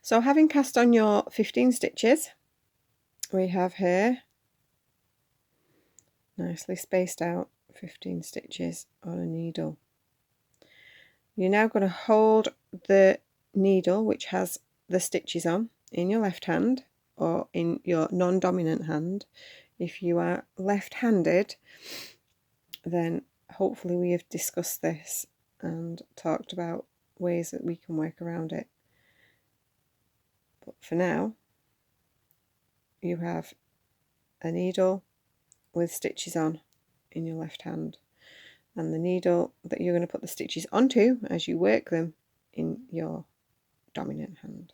So having cast on your 15 stitches, we have here nicely spaced out 15 stitches on a needle. You're now going to hold the needle which has the stitches on in your left hand or in your non-dominant hand. If you are left-handed, then hopefully we have discussed this and talked about ways that we can work around it. But for now, you have a needle with stitches on in your left hand, and the needle that you're going to put the stitches onto as you work them in your dominant hand.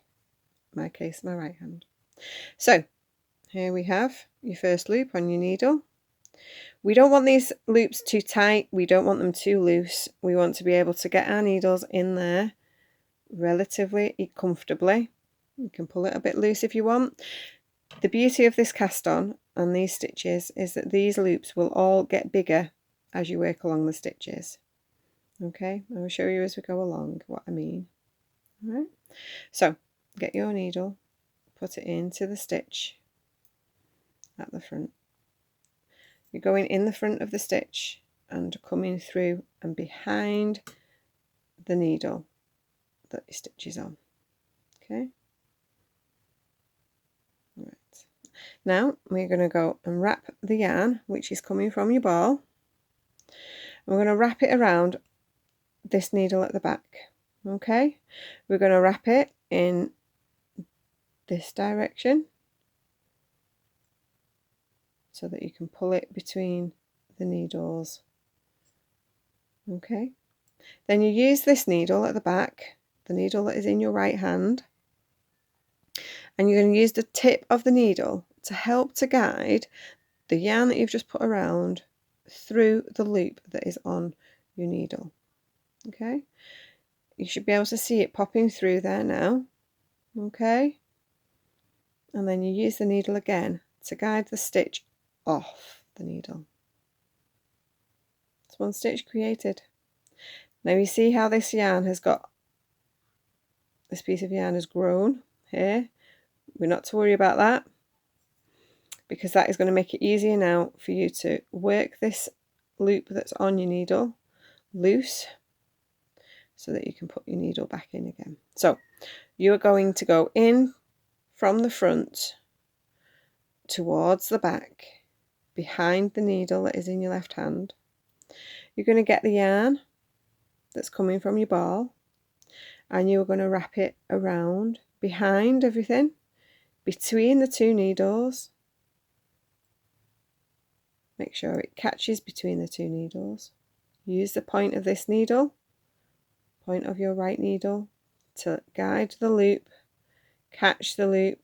In my case, my right hand. So here we have your first loop on your needle. We don't want these loops too tight, we don't want them too loose. We want to be able to get our needles in there relatively comfortably. You can pull it a bit loose if you want. The beauty of this cast on and these stitches is that these loops will all get bigger as you work along the stitches. Okay, I will show you as we go along what I mean. Alright, so get your needle, put it into the stitch at the front. You're going in the front of the stitch and coming through and behind the needle that your stitch is on. Okay. Right. Now we're going to go and wrap the yarn which is coming from your ball. We're going to wrap it around this needle at the back. Okay. We're going to wrap it in this direction so that you can pull it between the needles. Okay. Then you use this needle at the back, the needle that is in your right hand, and you're going to use the tip of the needle to help to guide the yarn that you've just put around through the loop that is on your needle. Okay, you should be able to see it popping through there now. Okay, and then you use the needle again to guide the stitch off the needle. It's one stitch created. Now you see how this yarn has got, this piece of yarn has grown here. We're not to worry about that, because that is going to make it easier now for you to work this loop that's on your needle loose so that you can put your needle back in again. So you're going to go in from the front towards the back behind the needle that is in your left hand. You're going to get the yarn that's coming from your ball and you're going to wrap it around behind everything, between the two needles. Make sure it catches between the two needles. Use the point of this needle, point of your right needle, to guide the loop, catch the loop,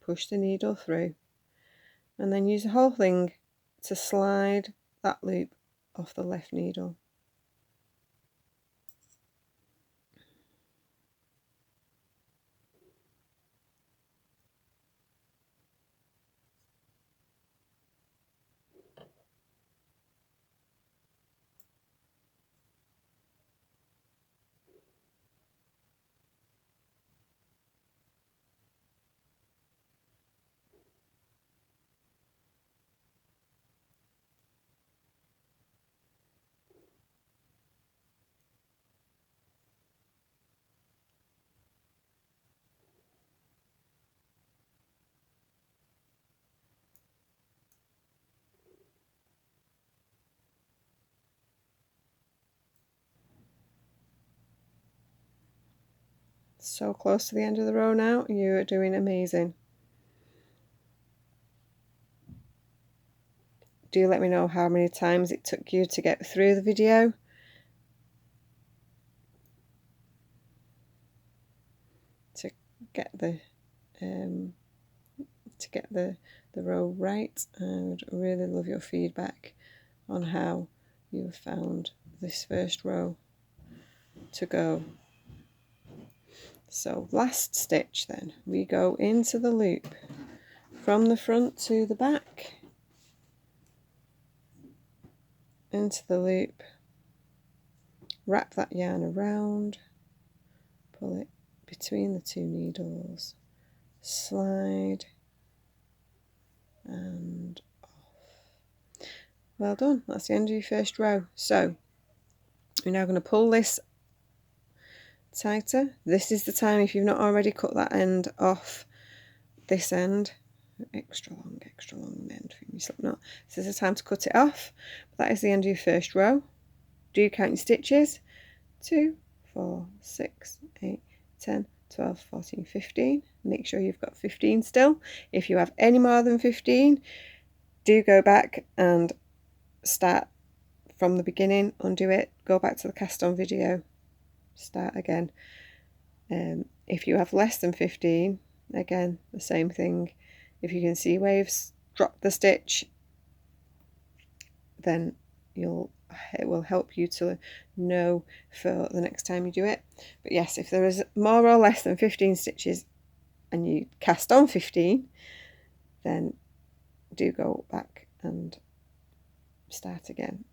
push the needle through, and then use the whole thing to slide that loop off the left needle. So close to the end of the row now, you're doing amazing. Do let me know how many times it took you to get through the video. To get the row right. I would really love your feedback on how you have found this first row to go. So last stitch then, we go into the loop from the front to the back, into the loop, wrap that yarn around, pull it between the 2 needles, slide and off. Well done, that's the end of your first row. So we're now going to pull this tighter. This is the time, if you've not already cut that end off, this end, extra long end from your slip knot. This is the time to cut it off. That is the end of your first row. Do you count your stitches? 2, 4, 6, 8, 10, 12, 14, 15. Make sure you've got 15 still. If you have any more than 15, do go back and start from the beginning, undo it, go back to the cast on video, start again. If you have less than 15, again the same thing. If you can see where you've dropped the stitch, then it will help you to know for the next time you do it. But yes, if there is more or less than 15 stitches and you cast on 15, then do go back and start again.